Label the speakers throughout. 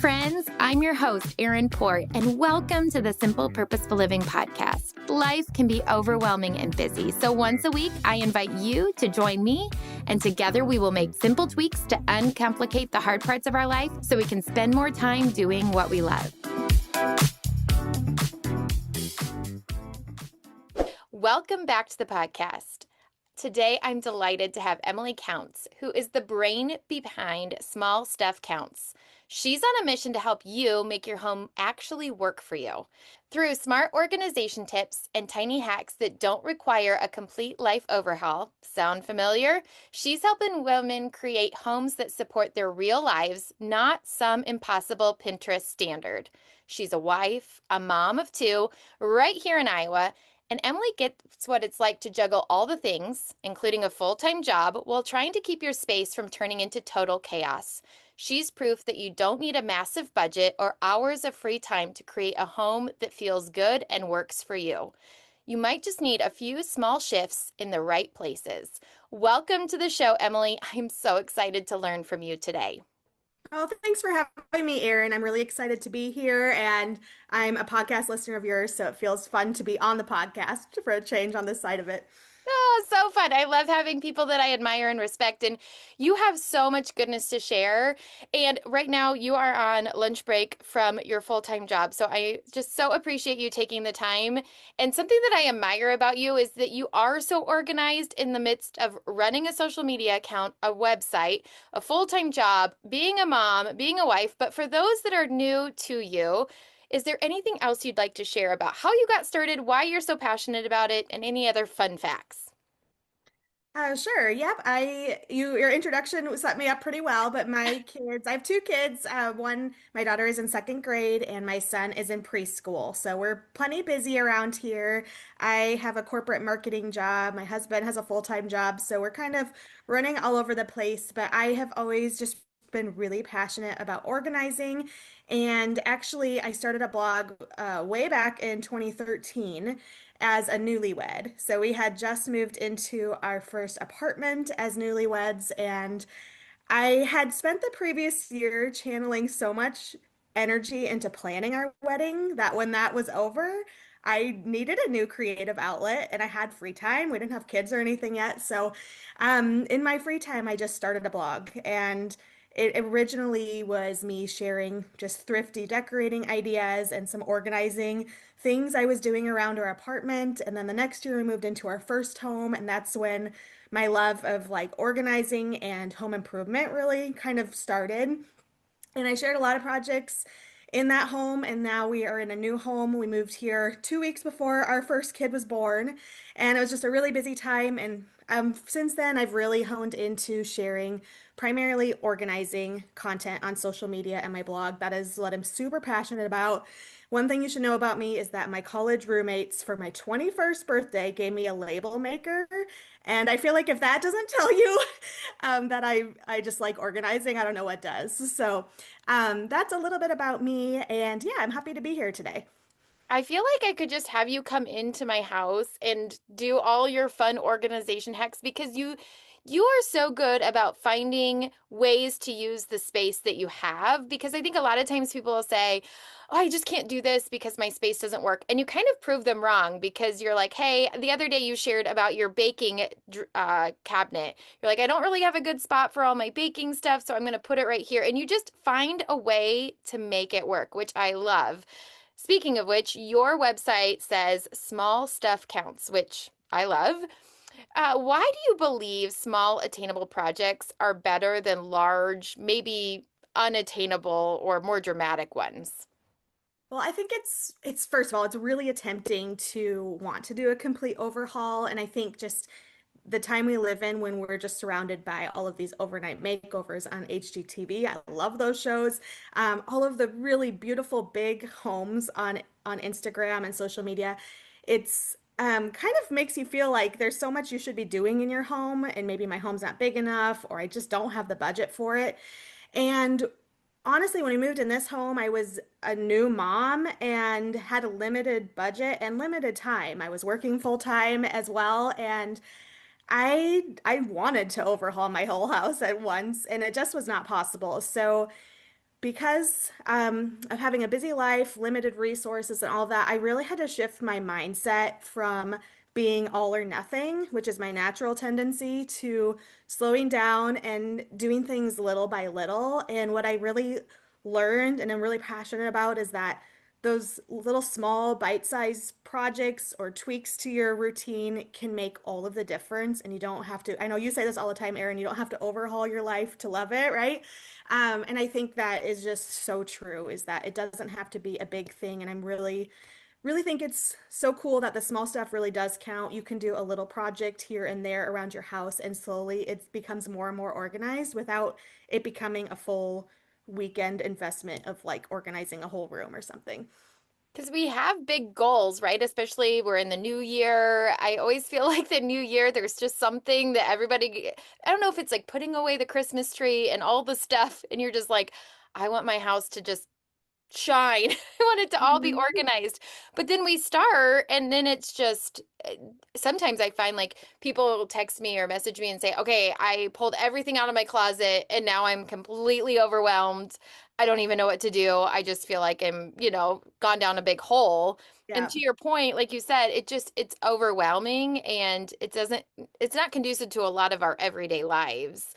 Speaker 1: friends. I'm your host, Erin Port, and welcome to the Simple Purposeful Living podcast. Life can be overwhelming and busy, so once a week, I invite you to join me, and together we will make simple tweaks to uncomplicate the hard parts of our life so we can spend more time doing what we love. Welcome back to the podcast. Today, I'm delighted to have Emily Counts, who is the brain behind Small Stuff Counts. She's on a mission to help you make your home actually work for you. Through smart organization tips and tiny hacks that don't require a complete life overhaul, sound familiar? She's helping women create homes that support their real lives, not some impossible Pinterest standard. She's a wife, a mom of two, right here in Iowa, and Emily gets what it's like to juggle all the things, including a full-time job, while trying to keep your space from turning into total chaos. She's proof that you don't need a massive budget or hours of free time to create a home that feels good and works for you. You might just need a few small shifts in the right places. Welcome to the show, Emily. I'm so excited to learn from you today.
Speaker 2: Oh, thanks for having me, Erin. I'm really excited to be here, and I'm a podcast listener of yours, so it feels fun to be on the podcast for a change on this side of it.
Speaker 1: Oh, so fun. I love having people that I admire and respect, and you have so much goodness to share. And right now you are on lunch break from your full-time job. So I just so appreciate you taking the time. And something that I admire about you is that you are so organized in the midst of running a social media account, a website, a full-time job, being a mom, being a wife. But for those that are new to you, is there anything else you'd like to share about how you got started, why you're so passionate about it, and any other fun facts?
Speaker 2: Sure. Yep. Your introduction set me up pretty well, but I have two kids. My daughter is in second grade and my son is in preschool. So we're plenty busy around here. I have a corporate marketing job. My husband has a full-time job. So we're kind of running all over the place, but I have always just been really passionate about organizing. And actually, I started a blog way back in 2013 as a newlywed. So we had just moved into our first apartment as newlyweds, and I had spent the previous year channeling so much energy into planning our wedding that when that was over, I needed a new creative outlet and I had free time. We didn't have kids or anything yet. So, in my free time, I just started a blog, and it originally was me sharing just thrifty decorating ideas and some organizing things I was doing around our apartment. And then the next year we moved into our first home, and that's when my love of like organizing and home improvement really kind of started. And I shared a lot of projects in that home, and now we are in a new home. We moved here 2 weeks before our first kid was born, and it was just a really busy time. And since then, I've really honed into sharing primarily organizing content on social media and my blog. That is what I'm super passionate about. One thing you should know about me is that my college roommates for my 21st birthday gave me a label maker. And I feel like if that doesn't tell you that I just like organizing, I don't know what does. So that's a little bit about me. And yeah, I'm happy to be here today.
Speaker 1: I feel like I could just have you come into my house and do all your fun organization hacks because you are so good about finding ways to use the space that you have, because I think a lot of times people will say, "Oh, I just can't do this because my space doesn't work." And you kind of prove them wrong because you're like, "Hey, the other day you shared about your baking cabinet. You're like, I don't really have a good spot for all my baking stuff, so I'm going to put it right here." And you just find a way to make it work, which I love. Speaking of which, your website says small stuff counts, which I love. Why do you believe small attainable projects are better than large, maybe unattainable or more dramatic ones?
Speaker 2: Well, I think it's first of all, it's really tempting to want to do a complete overhaul. And I think just the time we live in when we're just surrounded by all of these overnight makeovers on HGTV. I love those shows. All of the really beautiful big homes on Instagram and social media. It's kind of makes you feel like there's so much you should be doing in your home, and maybe my home's not big enough, or I just don't have the budget for it. And honestly, when we moved in this home, I was a new mom and had a limited budget and limited time. I was working full time as well, and I wanted to overhaul my whole house at once, and it just was not possible. So because of having a busy life, limited resources, and all that, I really had to shift my mindset from being all or nothing, which is my natural tendency, to slowing down and doing things little by little. And what I really learned and I'm really passionate about is that those little small bite-sized projects or tweaks to your routine can make all of the difference. And you don't have to, I know you say this all the time, Erin, you don't have to overhaul your life to love it, right? And I think that is just so true, is that it doesn't have to be a big thing. And I'm really think it's so cool that the small stuff really does count. You can do a little project here and there around your house, and slowly it becomes more and more organized without it becoming a full weekend investment of like organizing a whole room or something.
Speaker 1: Because we have big goals, right? Especially we're in the new year. I always feel like the new year, there's just something that everybody, I don't know if it's like putting away the Christmas tree and all the stuff, and you're just like, I want my house to just shine. I want it to all be
Speaker 2: Mhm.
Speaker 1: organized. But then we start, and then it's just sometimes I find like people text me or message me and say, okay, I pulled everything out of my closet and now I'm completely overwhelmed. I don't even know what to do. I just feel like I'm gone down a big hole. And
Speaker 2: Yeah.
Speaker 1: to your point, like you said, it's overwhelming and it's not conducive to a lot of our everyday lives.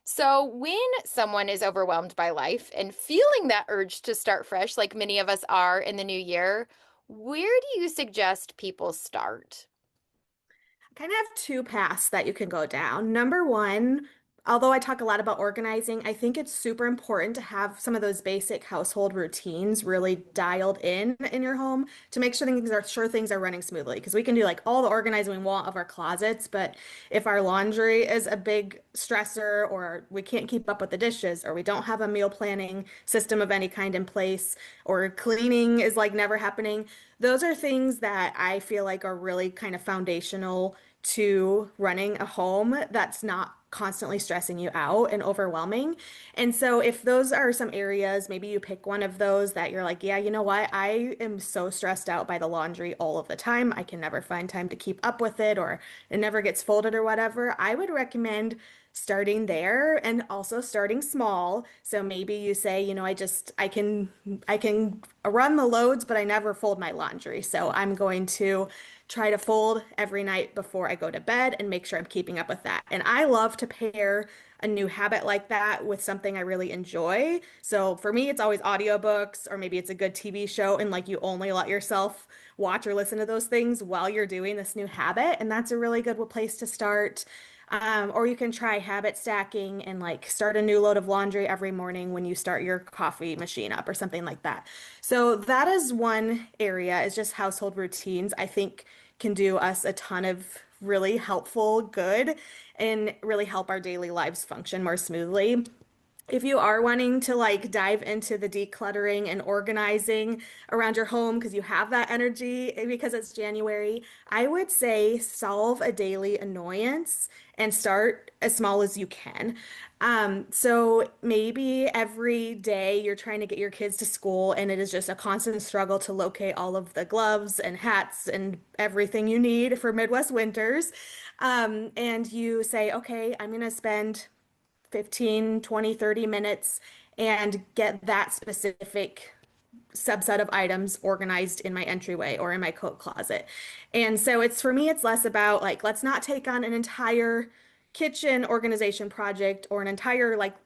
Speaker 1: So, when someone is overwhelmed by life and feeling that urge to start fresh, like many of us are in the new year, where do you suggest people start?
Speaker 2: Kind of have two paths that you can go down. Number one, although I talk a lot about organizing, I think it's super important to have some of those basic household routines really dialed in your home to make sure things are running smoothly. Because we can do like all the organizing we want of our closets, but if our laundry is a big stressor, or we can't keep up with the dishes, or we don't have a meal planning system of any kind in place, or cleaning is like never happening, those are things that I feel like are really kind of foundational to running a home that's not constantly stressing you out and overwhelming. And so if those are some areas, maybe you pick one of those that you're like, yeah, you know what? I am so stressed out by the laundry all of the time. I can never find time to keep up with it, or it never gets folded or whatever. I would recommend starting there and also starting small. So maybe you say, I can run the loads, but I never fold my laundry. So I'm going to try to fold every night before I go to bed and make sure I'm keeping up with that. And I love to pair a new habit like that with something I really enjoy. So for me, it's always audiobooks, or maybe it's a good TV show, and like you only let yourself watch or listen to those things while you're doing this new habit. And that's a really good place to start. Or you can try habit stacking and like start a new load of laundry every morning when you start your coffee machine up or something like that. So that is one area, is just household routines, I think can do us a ton of really helpful good and really help our daily lives function more smoothly. If you are wanting to like dive into the decluttering and organizing around your home because you have that energy because it's January, I would say solve a daily annoyance and start as small as you can. So maybe every day you're trying to get your kids to school and it is just a constant struggle to locate all of the gloves and hats and everything you need for Midwest winters. And you say, okay, I'm going to spend 15, 20, 30 minutes and get that specific subset of items organized in my entryway or in my coat closet. And so it's for me, it's less about like, let's not take on an entire kitchen organization project or an entire like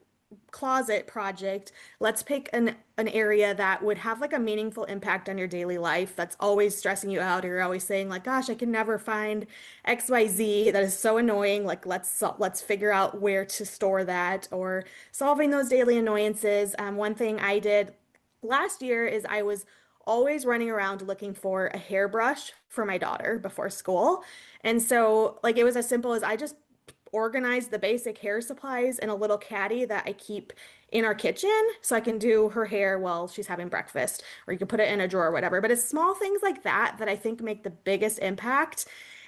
Speaker 2: closet project. Let's pick an area that would have like a meaningful impact on your daily life that's always stressing you out, or you're always saying like, gosh, I can never find XYZ. That is so annoying. Like let's figure out where to store that, or solving those daily annoyances. One thing I did last year is I was always running around looking for a hairbrush for my daughter before school. And so like it was as simple as I just organize the basic hair supplies in a little caddy that I keep in our kitchen so I can do her hair while she's having breakfast, or you can put it in a drawer or whatever. But it's small things like that that I think make the biggest impact.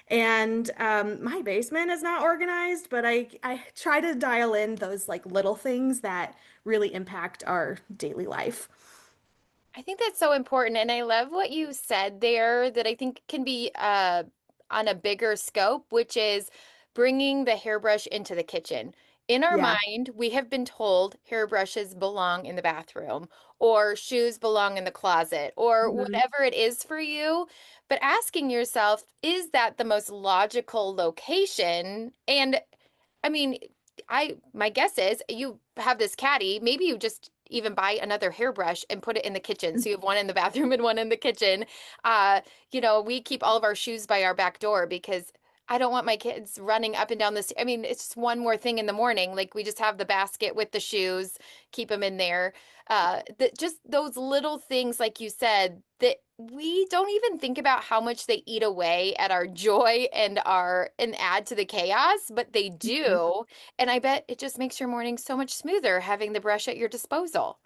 Speaker 2: And my basement is not organized, but I try to dial in those like little things that really impact our daily life.
Speaker 1: I think that's so important. And I love what you said there that I think can be on a bigger scope, which is bringing the hairbrush into the kitchen. In our
Speaker 2: Yeah.
Speaker 1: mind, we have been told hairbrushes belong in the bathroom or shoes belong in the closet or
Speaker 2: Mhm.
Speaker 1: whatever it is for you. But asking yourself, is that the most logical location? And I mean, my guess is you have this caddy. Maybe you just even buy another hairbrush and put it in the kitchen. So you have one in the bathroom and one in the kitchen. Uh, we keep all of our shoes by our back door because I don't want my kids running up and down this. I mean, it's just one more thing in the morning. Like we just have the basket with the shoes, keep them in there. That just those little things, like you said, that we don't even think about how much they eat away at our joy and add to the chaos, but they
Speaker 2: Mhm.
Speaker 1: do. And I bet it just makes your morning so much smoother having the brush at your disposal.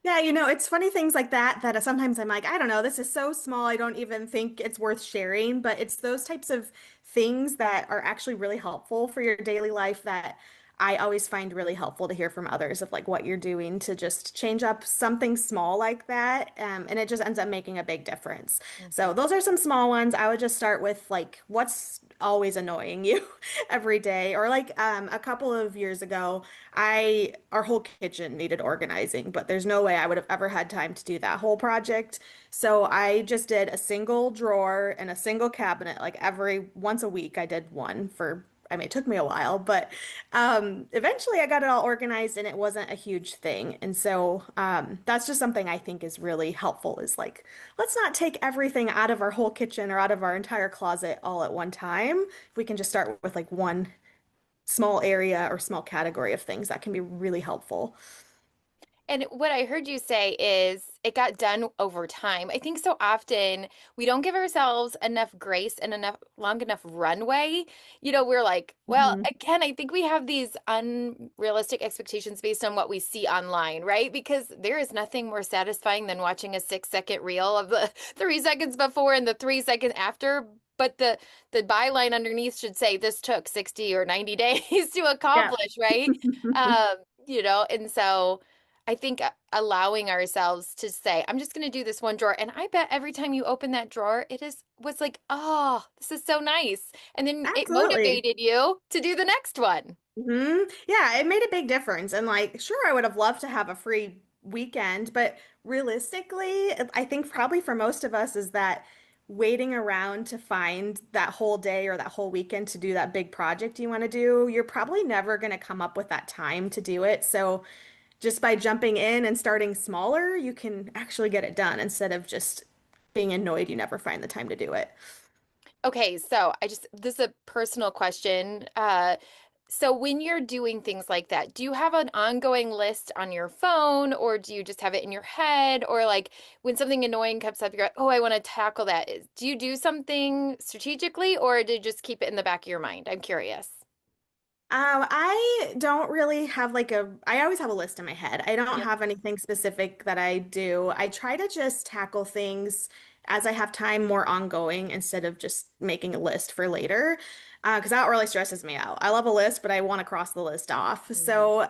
Speaker 2: Yeah, it's funny things like that sometimes I'm like, I don't know, this is so small, I don't even think it's worth sharing, but it's those types of things that are actually really helpful for your daily life that I always find really helpful to hear from others of like what you're doing to just change up something small like that. And it just ends up making a big difference. So
Speaker 1: Mhm.
Speaker 2: those are some small ones. I would just start with like what's always annoying you every day. Or like a couple of years ago, our whole kitchen needed organizing, but there's no way I would have ever had time to do that whole project. So I just did a single drawer and a single cabinet, like every once a week I did one for, I mean, it took me a while, but eventually I got it all organized and it wasn't a huge thing. And so that's just something I think is really helpful is like, let's not take everything out of our whole kitchen or out of our entire closet all at one time. If we can just start with like one small area or small category of things that can be really helpful.
Speaker 1: And what I heard you say is it got done over time. I think so often we don't give ourselves enough grace and enough long enough runway. We're like, well,
Speaker 2: Mhm.
Speaker 1: again, I think we have these unrealistic expectations based on what we see online, right? Because there is nothing more satisfying than watching a 6-second reel of the 3 seconds before and the 3 seconds after. But the byline underneath should say this took 60 or 90 days to
Speaker 2: Yeah.
Speaker 1: accomplish, right? Um, and so I think allowing ourselves to say, I'm just going to do this one drawer. And I bet every time you open that drawer, was like, oh, this is so nice. And then it
Speaker 2: Absolutely.
Speaker 1: motivated you to do the next one.
Speaker 2: Yeah, it made a big difference. And like, sure, I would have loved to have a free weekend, but realistically, I think probably for most of us is that waiting around to find that whole day or that whole weekend to do that big project you want to do, you're probably never going to come up with that time to do it. So just by jumping in and starting smaller, you can actually get it done instead of just being annoyed you never find the time to do it.
Speaker 1: Okay, so this is a personal question. So when you're doing things like that, do you have an ongoing list on your phone or do you just have it in your head? Or like when something annoying comes up, you're like, oh, I want to tackle that. Do you do something strategically or do you just keep it in the back of your mind? I'm curious.
Speaker 2: I don't really have I always have a list in my head. I don't
Speaker 1: Yep.
Speaker 2: have anything specific that I do. I try to just tackle things as I have time more ongoing instead of just making a list for later. Because that really stresses me out. I love a list, but I want to cross the list off.
Speaker 1: Mhm.
Speaker 2: So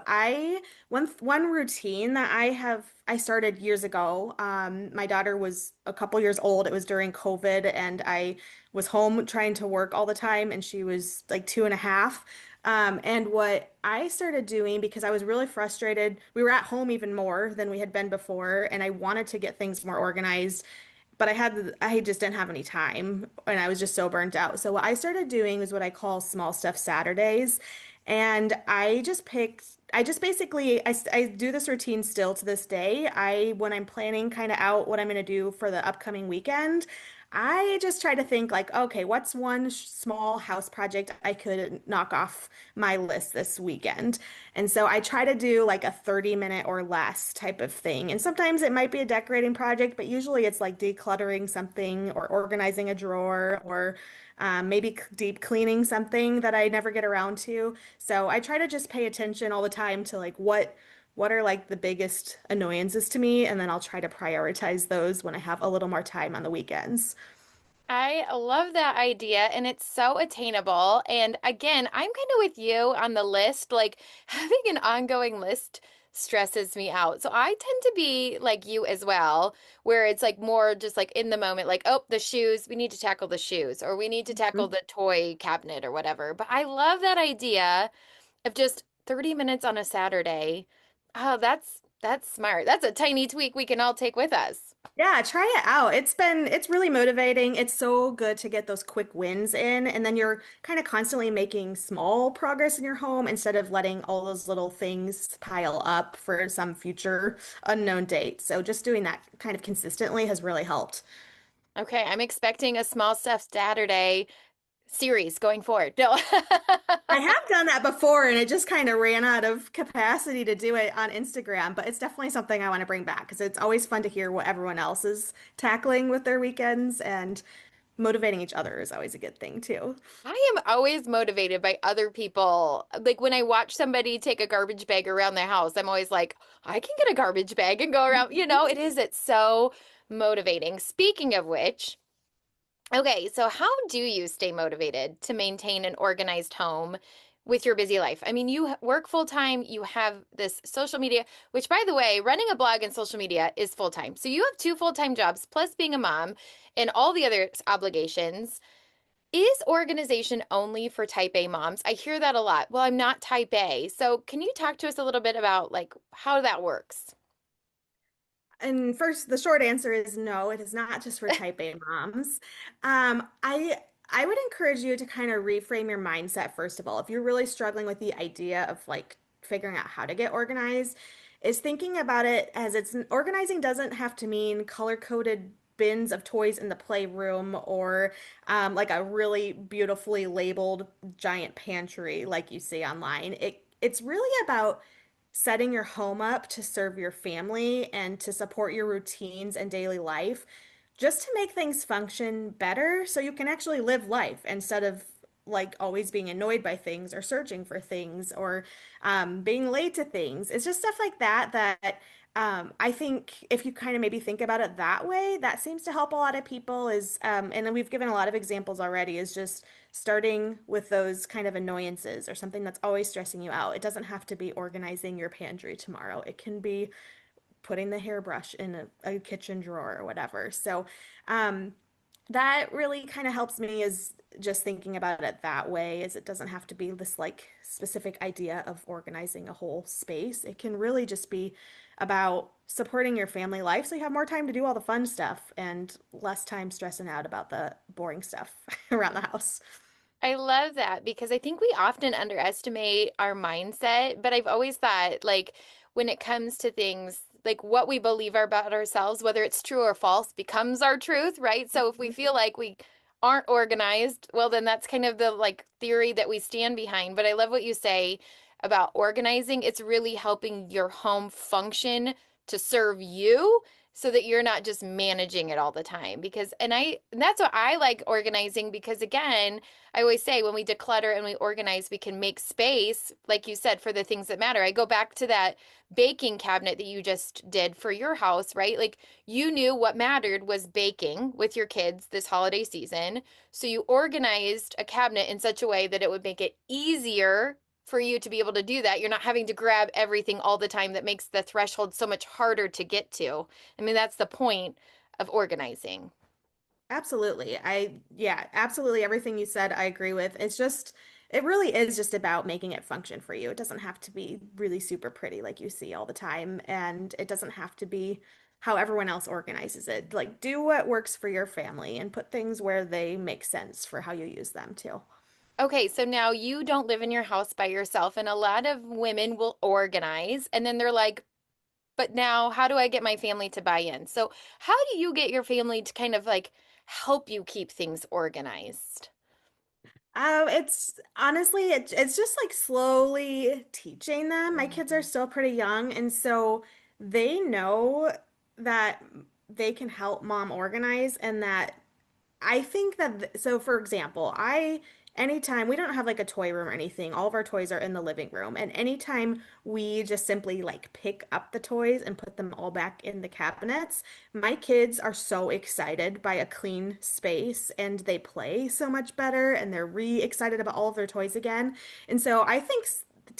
Speaker 2: one routine that I started years ago. My daughter was a couple years old. It was during COVID, and I was home trying to work all the time, and she was like 2.5. And what I started doing because I was really frustrated, we were at home even more than we had been before, and I wanted to get things more organized, but I just didn't have any time, and I was just so burnt out. So what I started doing was what I call small stuff Saturdays, and I just basically I do this routine still to this day. When I'm planning kind of out what I'm going to do for the upcoming weekend, I just try to think like, okay, what's one small house project I could knock off my list this weekend? And so I try to do like a 30-minute or less type of thing. And sometimes it might be a decorating project, but usually it's like decluttering something or organizing a drawer or maybe deep cleaning something that I never get around to. So I try to just pay attention all the time to like what are like the biggest annoyances to me, and then I'll try to prioritize those when I have a little more time on the weekends.
Speaker 1: I love that idea and it's so attainable. And again, I'm kind of with you on the list. Like having an ongoing list stresses me out. So I tend to be like you as well, where it's like more just like in the moment, like, oh, the shoes, we need to tackle the shoes or we need to tackle
Speaker 2: Mhm.
Speaker 1: the toy cabinet or whatever. But I love that idea of just 30 minutes on a Saturday. Oh, that's smart. That's a tiny tweak we can all take with us.
Speaker 2: Yeah, try it out. It's really motivating. It's so good to get those quick wins in, and then you're kind of constantly making small progress in your home instead of letting all those little things pile up for some future unknown date. So just doing that kind of consistently has really helped.
Speaker 1: Okay, I'm expecting a small stuff Saturday series going forward. No.
Speaker 2: I have done that before and it just kind of ran out of capacity to do it on Instagram, but it's definitely something I want to bring back because it's always fun to hear what everyone else is tackling with their weekends, and motivating each other is always a good thing too.
Speaker 1: I am always motivated by other people. Like when I watch somebody take a garbage bag around their house, I'm always like, I can get a garbage bag and go around. It's so motivating. Speaking of which, okay, so how do you stay motivated to maintain an organized home with your busy life? I mean, you work full time, you have this social media, which by the way, running a blog and social media is full time. So you have two full-time jobs plus being a mom and all the other obligations. Is organization only for type A moms? I hear that a lot. Well, I'm not type A. So can you talk to us a little bit about like how that works?
Speaker 2: And first, the short answer is no, it is not just for type A moms. I would encourage you to kind of reframe your mindset first of all. If you're really struggling with the idea of like figuring out how to get organized, is thinking about it as it's organizing doesn't have to mean color-coded bins of toys in the playroom or like a really beautifully labeled giant pantry like you see online. It's really about setting your home up to serve your family and to support your routines and daily life, just to make things function better so you can actually live life instead of like always being annoyed by things or searching for things or being late to things. It's just stuff like that I think if you kind of maybe think about it that way, that seems to help a lot of people is, and then we've given a lot of examples already, is just starting with those kind of annoyances or something that's always stressing you out. It doesn't have to be organizing your pantry tomorrow. It can be putting the hairbrush in a kitchen drawer or whatever. So, that really kind of helps me is just thinking about it that way, is it doesn't have to be this like specific idea of organizing a whole space. It can really just be about supporting your family life so you have more time to do all the fun stuff and less time stressing out about the boring stuff around the house.
Speaker 1: I love that because I think we often underestimate our mindset, but I've always thought like when it comes to things like what we believe about ourselves, whether it's true or false, becomes our truth, right? So if we feel like we aren't organized, well, then that's kind of the like theory that we stand behind. But I love what you say about organizing. It's really helping your home function to serve you so that you're not just managing it all the time because and that's what I like organizing because again I always say when we declutter and we organize, we can make space, like you said, for the things that matter. I go back to that baking cabinet that you just did for your house, right? Like you knew what mattered was baking with your kids this holiday season. So you organized a cabinet in such a way that it would make it easier for you to be able to do that. You're not having to grab everything all the time that makes the threshold so much harder to get to. I mean, that's the point of organizing.
Speaker 2: Absolutely. Yeah, absolutely everything you said, I agree with. It really is just about making it function for you. It doesn't have to be really super pretty like you see all the time, and it doesn't have to be how everyone else organizes it. Like, do what works for your family and put things where they make sense for how you use them too.
Speaker 1: Okay, so now you don't live in your house by yourself, and a lot of women will organize, and then they're like, but now how do I get my family to buy in? So, how do you get your family to kind of like help you keep things organized?
Speaker 2: It's honestly, it's just like slowly teaching them. My kids are
Speaker 1: Mhm.
Speaker 2: still pretty young, and so they know that they can help mom organize, and that I think that, so for example, anytime we don't have like a toy room or anything, all of our toys are in the living room. And anytime we just simply like pick up the toys and put them all back in the cabinets, my kids are so excited by a clean space and they play so much better and they're re-excited about all of their toys again. And so I think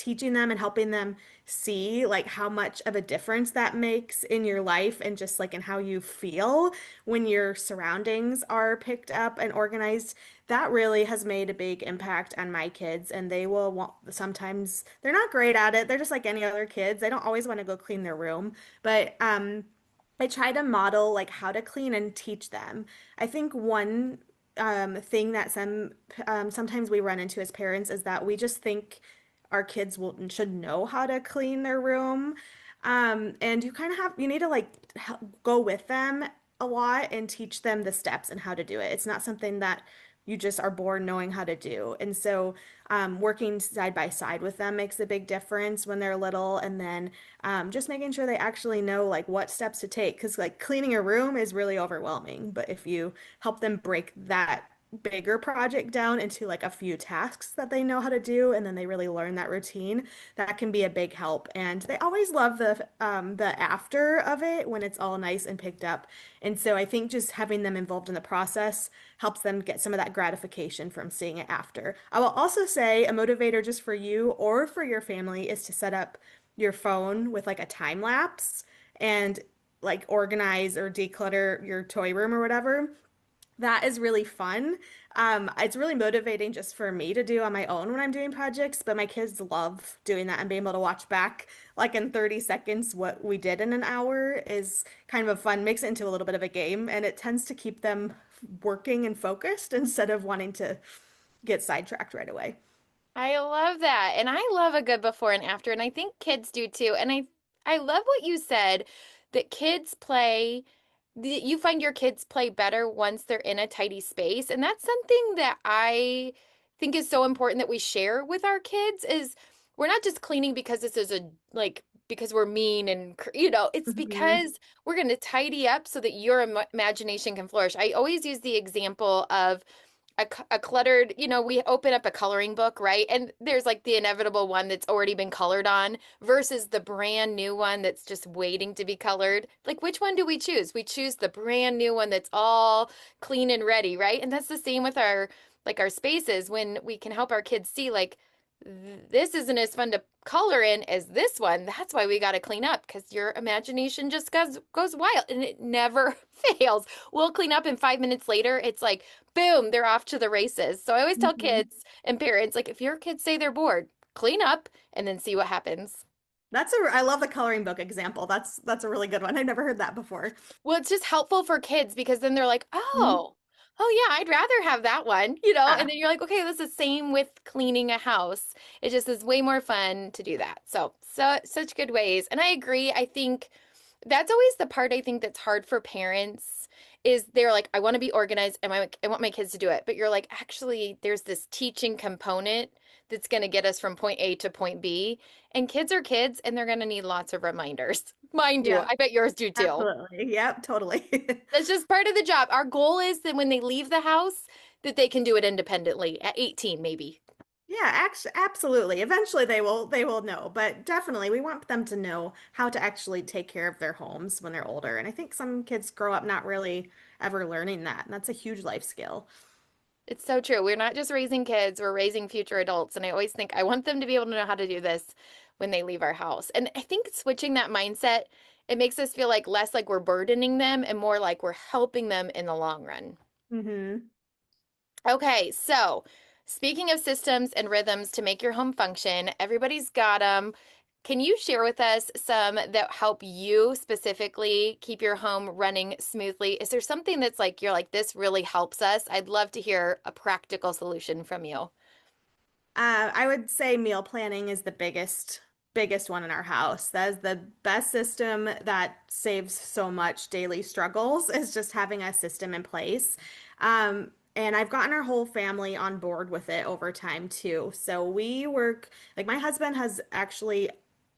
Speaker 2: teaching them and helping them see like how much of a difference that makes in your life and just like in how you feel when your surroundings are picked up and organized, that really has made a big impact on my kids. And they will want, sometimes they're not great at it. They're just like any other kids. They don't always want to go clean their room, but I try to model like how to clean and teach them. I think one thing that sometimes we run into as parents is that we just think our kids will should know how to clean their room. And you kind of have you need to like go with them a lot and teach them the steps and how to do it. It's not something that you just are born knowing how to do. And so working side by side with them makes a big difference when they're little. And then just making sure they actually know like what steps to take. Because like cleaning a room is really overwhelming. But if you help them break that bigger project down into like a few tasks that they know how to do, and then they really learn that routine, that can be a big help. And they always love the after of it when it's all nice and picked up. And so I think just having them involved in the process helps them get some of that gratification from seeing it after. I will also say a motivator just for you or for your family is to set up your phone with like a time lapse and like organize or declutter your toy room or whatever. That is really fun. It's really motivating just for me to do on my own when I'm doing projects, but my kids love doing that and being able to watch back like in 30 seconds what we did in an hour is kind of a fun, makes it into a little bit of a game, and it tends to keep them working and focused instead of wanting to get sidetracked right away.
Speaker 1: I love that. And I love a good before and after, and I think kids do too. And I love what you said that kids play you find your kids play better once they're in a tidy space. And that's something that I think is so important that we share with our kids is we're not just cleaning because this is a like because we're mean and it's
Speaker 2: Hmm.
Speaker 1: because we're going to tidy up so that your imagination can flourish. I always use the example of a cluttered, we open up a coloring book, right? And there's like the inevitable one that's already been colored on versus the brand new one that's just waiting to be colored. Like, which one do we choose? We choose the brand new one that's all clean and ready, right? And that's the same with our spaces when we can help our kids see, like, this isn't as fun to color in as this one. That's why we got to clean up because your imagination just goes wild and it never fails. We'll clean up and 5 minutes later, it's like, boom, they're off to the races. So I always tell
Speaker 2: Hmm.
Speaker 1: kids and parents, like, if your kids say they're bored, clean up and then see what happens.
Speaker 2: I love the coloring book example. That's a really good one. I've never heard that before.
Speaker 1: Well, it's just helpful for kids because then they're like,
Speaker 2: Mhm.
Speaker 1: oh yeah, I'd rather have that one, and
Speaker 2: Yeah.
Speaker 1: then you're like, okay, that's the same with cleaning a house. It just is way more fun to do that. So such good ways. And I agree. I think that's always the part I think that's hard for parents is they're like, I want to be organized and I want my kids to do it. But you're like, actually, there's this teaching component that's going to get us from point A to point B. And kids are kids and they're going to need lots of reminders. Mind you,
Speaker 2: Yeah,
Speaker 1: I bet yours do too.
Speaker 2: absolutely. Yep, totally.
Speaker 1: That's just part of the job. Our goal is that when they leave the house, that they can do it independently at 18, maybe.
Speaker 2: Yeah, absolutely. Eventually they will know, but definitely we want them to know how to actually take care of their homes when they're older. And I think some kids grow up not really ever learning that, and that's a huge life skill.
Speaker 1: It's so true. We're not just raising kids, we're raising future adults. And I always think I want them to be able to know how to do this when they leave our house. And I think switching that mindset, it makes us feel like less like we're burdening them and more like we're helping them in the long run.
Speaker 2: Hmm.
Speaker 1: Okay, so speaking of systems and rhythms to make your home function, everybody's got them. Can you share with us some that help you specifically keep your home running smoothly? Is there something that's like you're like, this really helps us? I'd love to hear a practical solution from you.
Speaker 2: I would say meal planning is the biggest one in our house. That is the best system that saves so much daily struggles is just having a system in place. And I've gotten our whole family on board with it over time too. So we work, like my husband has actually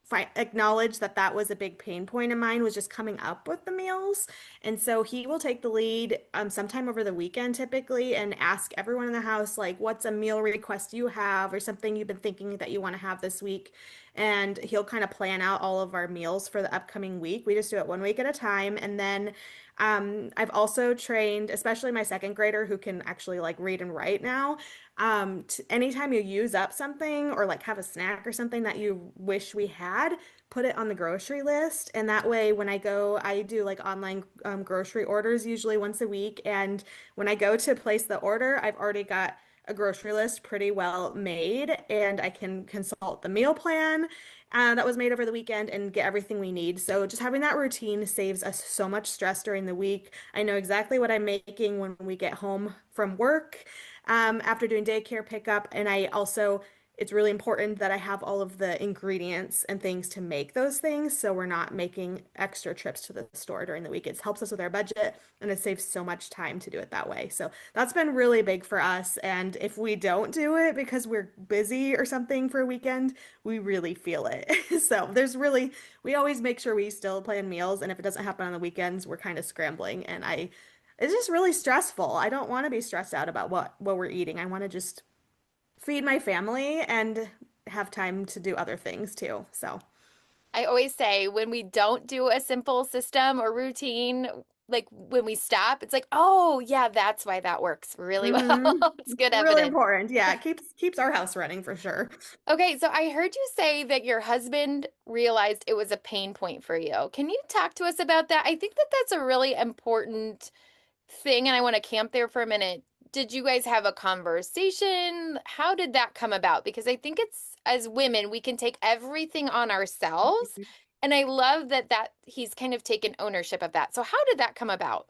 Speaker 2: fi acknowledged that that was a big pain point of mine was just coming up with the meals. And so he will take the lead sometime over the weekend typically and ask everyone in the house like what's a meal request you have or something you've been thinking that you want to have this week. And he'll kind of plan out all of our meals for the upcoming week. We just do it one week at a time. And then I've also trained, especially my second grader who can actually like read and write now. Anytime you use up something or like have a snack or something that you wish we had, put it on the grocery list. And that way, when I go, I do like online grocery orders usually once a week. And when I go to place the order, I've already got a grocery list pretty well made, and I can consult the meal plan that was made over the weekend and get everything we need. So just having that routine saves us so much stress during the week. I know exactly what I'm making when we get home from work after doing daycare pickup, and I also it's really important that I have all of the ingredients and things to make those things so we're not making extra trips to the store during the week. It helps us with our budget and it saves so much time to do it that way. So that's been really big for us. And if we don't do it because we're busy or something for a weekend, we really feel it. So we always make sure we still plan meals. And if it doesn't happen on the weekends, we're kind of scrambling. It's just really stressful. I don't want to be stressed out about what we're eating. I want to just feed my family and have time to do other things too. So,
Speaker 1: I always say when we don't do a simple system or routine, like when we stop, it's like, oh, yeah, that's why that works really
Speaker 2: hmm
Speaker 1: well. It's good
Speaker 2: really
Speaker 1: evidence.
Speaker 2: important. Yeah, it keeps our house running for sure.
Speaker 1: Okay, so I heard you say that your husband realized it was a pain point for you. Can you talk to us about that? I think that that's a really important thing, and I want to camp there for a minute. Did you guys have a conversation? How did that come about? Because I think it's as women, we can take everything on ourselves, and I love that he's kind of taken ownership of that. So how did that come about?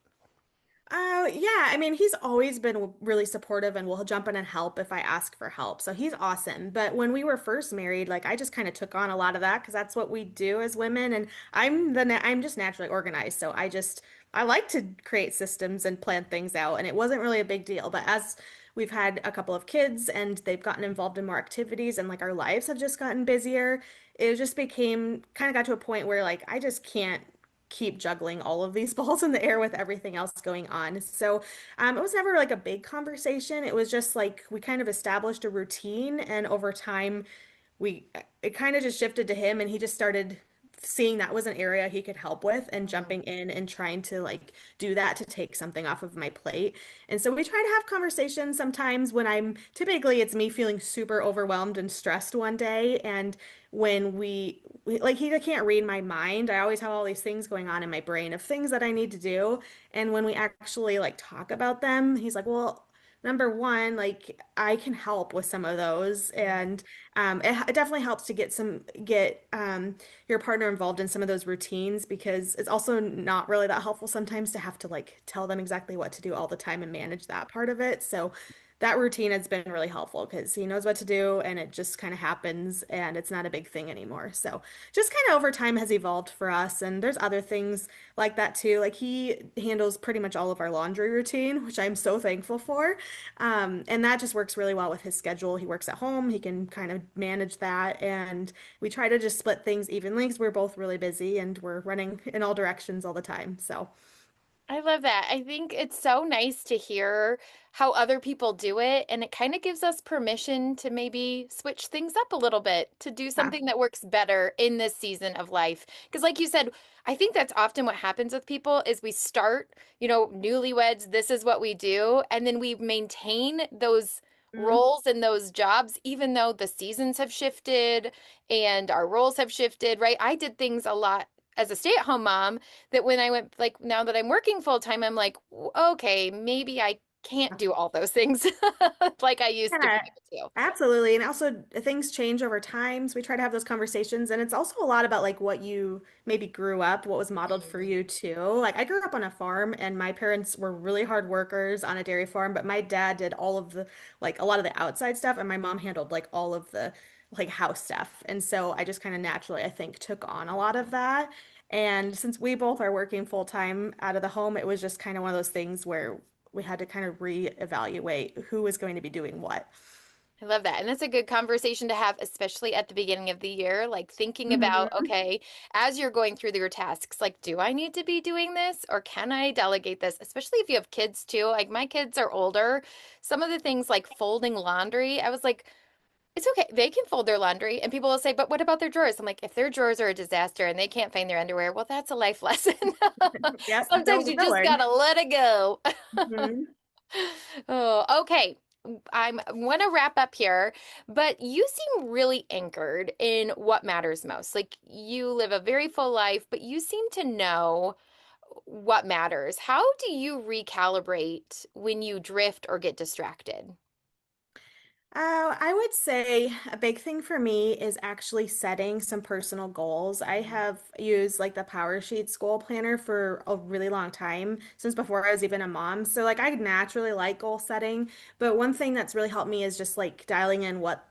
Speaker 2: Oh, yeah. I mean, he's always been really supportive and will jump in and help if I ask for help. So he's awesome. But when we were first married, like I just kind of took on a lot of that because that's what we do as women. And I'm just naturally organized. So I like to create systems and plan things out. And it wasn't really a big deal. But as we've had a couple of kids and they've gotten involved in more activities and like our lives have just gotten busier, it just became kind of got to a point where like I just can't keep juggling all of these balls in the air with everything else going on. So it was never like a big conversation. It was just like we kind of established a routine, and over time, we it kind of just shifted to him, and he just started seeing that was an area he could help with and
Speaker 1: Mm.
Speaker 2: jumping in and trying to like do that to take something off of my plate. And so we try to have conversations sometimes when typically it's me feeling super overwhelmed and stressed one day, and when like he can't read my mind. I always have all these things going on in my brain of things that I need to do. And when we actually like talk about them, he's like, well, number one, like I can help with some of those. And it definitely helps to get your partner involved in some of those routines because it's also not really that helpful sometimes to have to like tell them exactly what to do all the time and manage that part of it. So that routine has been really helpful because he knows what to do and it just kind of happens and it's not a big thing anymore. So just kind of over time has evolved for us. And there's other things like that too. Like he handles pretty much all of our laundry routine, which I'm so thankful for. And that just works really well with his schedule. He works at home, he can kind of manage that. And we try to just split things evenly because we're both really busy and we're running in all directions all the time. So,
Speaker 1: I love that. I think it's so nice to hear how other people do it, and it kind of gives us permission to maybe switch things up a little bit to do
Speaker 2: yeah.
Speaker 1: something that works better in this season of life. Because like you said, I think that's often what happens with people is we start, newlyweds, this is what we do, and then we maintain those
Speaker 2: Mhm.
Speaker 1: roles and those jobs even though the seasons have shifted and our roles have shifted, right? I did things a lot as a stay-at-home mom that when I went, like, now that I'm working full time, I'm like, okay, maybe I can't do all those things like I used to be
Speaker 2: Yeah,
Speaker 1: able
Speaker 2: absolutely. And also things change over time. So we try to have those conversations. And it's also a lot about like what you maybe grew up, what was modeled for
Speaker 1: to.
Speaker 2: you too. Like I grew up on a farm and my parents were really hard workers on a dairy farm, but my dad did all of the like a lot of the outside stuff and my mom handled like all of the like house stuff. And so I just kind of naturally, I think, took on a lot of that. And since we both are working full time out of the home, it was just kind of one of those things where we had to kind of reevaluate who was going to be doing what.
Speaker 1: I love that. And that's a good conversation to have, especially at the beginning of the year, like thinking about,
Speaker 2: hmm
Speaker 1: okay, as you're going through your tasks, like, do I need to be doing this or can I delegate this? Especially if you have kids too. Like, my kids are older. Some of the things like folding laundry, I was like, It's okay. They can fold their laundry, and people will say, "But what about their drawers?" I'm like, if their drawers are a disaster and they can't find their underwear, well, that's a life lesson.
Speaker 2: Yep,
Speaker 1: Sometimes you
Speaker 2: they'll
Speaker 1: just
Speaker 2: learn.
Speaker 1: gotta let it go.
Speaker 2: Mhm.
Speaker 1: Oh, okay. I'm want to wrap up here, but you seem really anchored in what matters most. Like you live a very full life, but you seem to know what matters. How do you recalibrate when you drift or get distracted?
Speaker 2: I would say a big thing for me is actually setting some personal goals. I have used like the Power Sheets goal planner for a really long time, since before I was even a mom. So like I naturally like goal setting, but one thing that's really helped me is just like dialing in what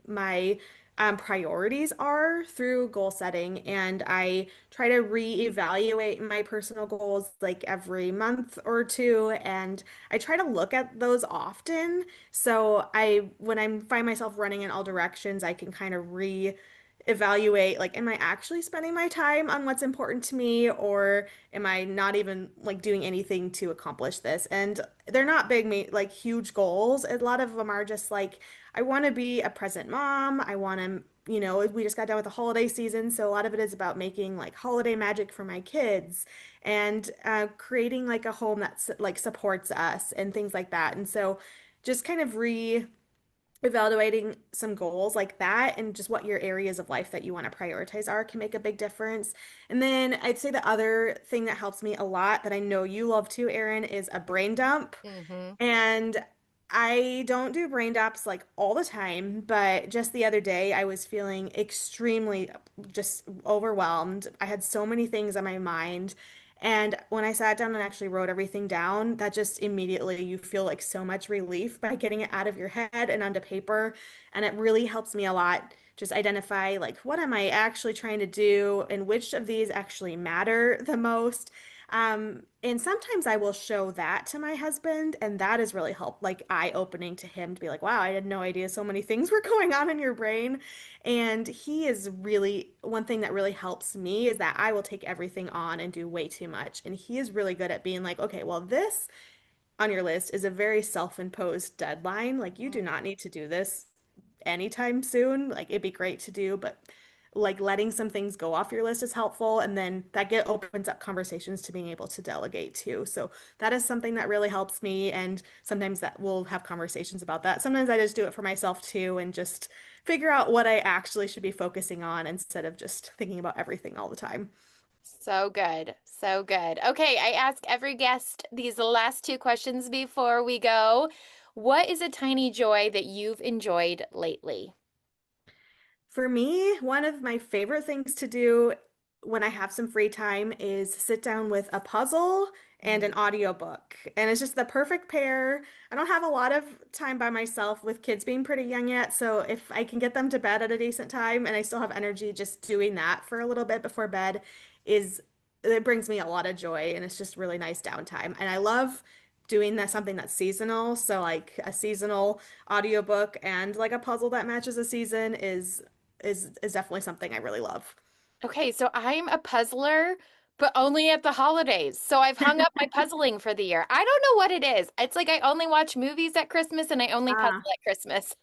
Speaker 2: my priorities are through goal setting. And I try to reevaluate my personal goals like every month or two, and I try to look at those often. So when I find myself running in all directions, I can kind of re-evaluate, like, am I actually spending my time on what's important to me, or am I not even like doing anything to accomplish this? And they're not like huge goals. A lot of them are just like, I want to be a present mom. I want to, we just got done with the holiday season, so a lot of it is about making like holiday magic for my kids and creating like a home that's like supports us and things like that. And so just kind of re-evaluating some goals like that and just what your areas of life that you want to prioritize are can make a big difference. And then I'd say the other thing that helps me a lot that I know you love too, Erin, is a brain dump.
Speaker 1: Hmm.
Speaker 2: And I don't do brain dumps like all the time, but just the other day I was feeling extremely just overwhelmed. I had so many things on my mind. And when I sat down and actually wrote everything down, that just immediately you feel like so much relief by getting it out of your head and onto paper. And it really helps me a lot just identify like what am I actually trying to do and which of these actually matter the most. And sometimes I will show that to my husband, and that has really helped, like eye-opening to him to be like, wow, I had no idea so many things were going on in your brain. And he is really, one thing that really helps me is that I will take everything on and do way too much. And he is really good at being like, okay, well, this on your list is a very self-imposed deadline. Like, you do not need to do this anytime soon. Like, it'd be great to do, but like letting some things go off your list is helpful. And then that get opens up conversations to being able to delegate too. So that is something that really helps me. And sometimes that we'll have conversations about that. Sometimes I just do it for myself too and just figure out what I actually should be focusing on instead of just thinking about everything all the time.
Speaker 1: So good. So good. Okay, I ask every guest these last two questions before we go. What is a tiny joy that you've enjoyed lately?
Speaker 2: For me, one of my favorite things to do when I have some free time is sit down with a puzzle and an
Speaker 1: Mm.
Speaker 2: audiobook. And it's just the perfect pair. I don't have a lot of time by myself with kids being pretty young yet, so if I can get them to bed at a decent time and I still have energy, just doing that for a little bit before bed is it brings me a lot of joy and it's just really nice downtime. And I love doing that something that's seasonal. So like a seasonal audiobook and like a puzzle that matches a season is definitely something I really love.
Speaker 1: Okay, so I'm a puzzler, but only at the holidays. So I've hung up my puzzling for the year. I don't know what it is. It's like I only watch movies at Christmas and I only puzzle
Speaker 2: Ah,
Speaker 1: at Christmas.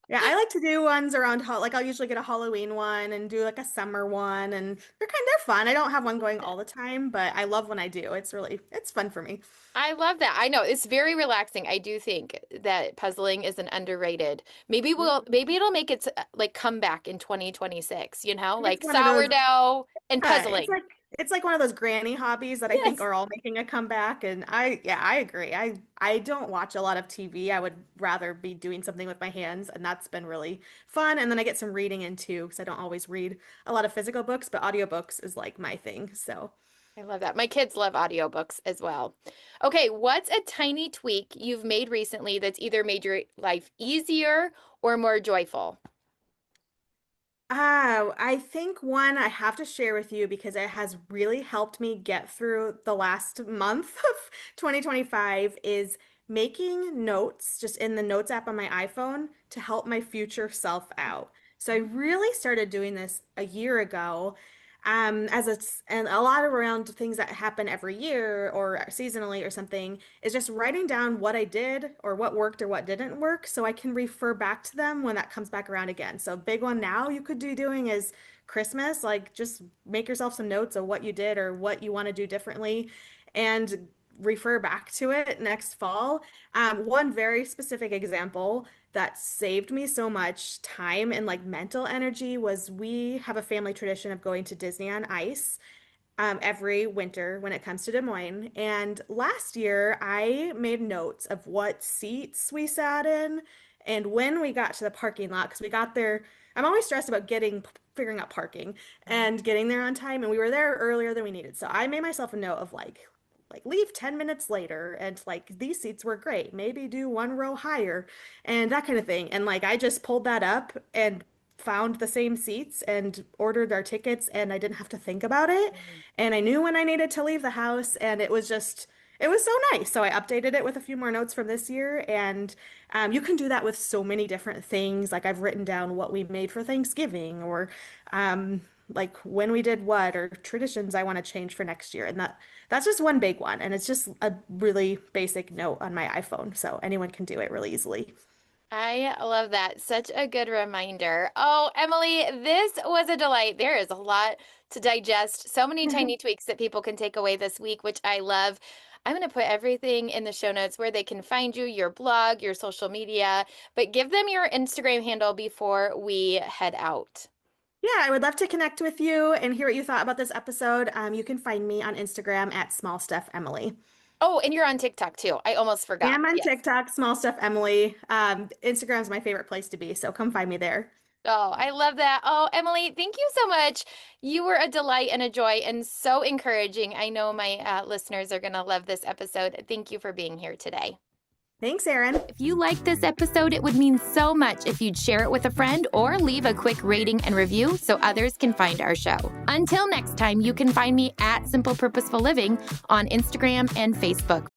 Speaker 2: yeah, I like to do ones around like I'll usually get a Halloween one and do like a summer one, and they're fun. I don't have one going all the time, but I love when I do. It's fun for me.
Speaker 1: I love that. I know it's very relaxing. I do think that puzzling is an underrated. Maybe it'll make its like comeback in 2026,
Speaker 2: It's
Speaker 1: like
Speaker 2: one of those
Speaker 1: sourdough and
Speaker 2: Yeah,
Speaker 1: puzzling.
Speaker 2: it's like one of those granny hobbies that I think
Speaker 1: Yes.
Speaker 2: are all making a comeback. And I agree. I don't watch a lot of TV. I would rather be doing something with my hands, and that's been really fun. And then I get some reading in too, because I don't always read a lot of physical books, but audiobooks is like my thing. So
Speaker 1: I love that. My kids love audiobooks as well. Okay, what's a tiny tweak you've made recently that's either made your life easier or more joyful?
Speaker 2: I think one I have to share with you because it has really helped me get through the last month of 2025 is making notes just in the notes app on my iPhone to help my future self out. So I really started doing this a year ago. And a lot around things that happen every year or seasonally or something is just writing down what I did or what worked or what didn't work so I can refer back to them when that comes back around again. So big one now you could be doing is Christmas, like just make yourself some notes of what you did or what you want to do differently and refer back to it next fall. One very specific example that saved me so much time and like mental energy was we have a family tradition of going to Disney on Ice every winter when it comes to Des Moines. And last year, I made notes of what seats we sat in and when we got to the parking lot because we got there. I'm always stressed about figuring out parking and getting there on time, and we were there earlier than we needed. So I made myself a note of like leave 10 minutes later and like these seats were great. Maybe do one row higher and that kind of thing. And like I just pulled that up and found the same seats and ordered our tickets and I didn't have to think about it. And I knew when I needed to leave the house and it was so nice. So I updated it with a few more notes from this year and you can do that with so many different things. Like I've written down what we made for Thanksgiving or like when we did what or traditions I want to change for next year. And that's just one big one. And it's just a really basic note on my iPhone. So anyone can do it really easily.
Speaker 1: I love that. Such a good reminder. Oh, Emily, this was a delight. There is a lot to digest. So many tiny tweaks that people can take away this week, which I love. I'm going to put everything in the show notes where they can find you, your blog, your social media, but give them your Instagram handle before we head out.
Speaker 2: Yeah, I would love to connect with you and hear what you thought about this episode. You can find me on Instagram at Small Stuff Emily.
Speaker 1: Oh, and you're on TikTok too. I almost forgot.
Speaker 2: And on
Speaker 1: Yes.
Speaker 2: TikTok, Small Stuff Emily. Instagram is my favorite place to be, so come find me there.
Speaker 1: Oh, I love that. Oh, Emily, thank you so much. You were a delight and a joy and so encouraging. I know my listeners are going to love this episode. Thank you for being here today.
Speaker 2: Thanks, Erin.
Speaker 1: If you liked this episode, it would mean so much if you'd share it with a friend or leave a quick rating and review so others can find our show. Until next time, you can find me at Simple Purposeful Living on Instagram and Facebook.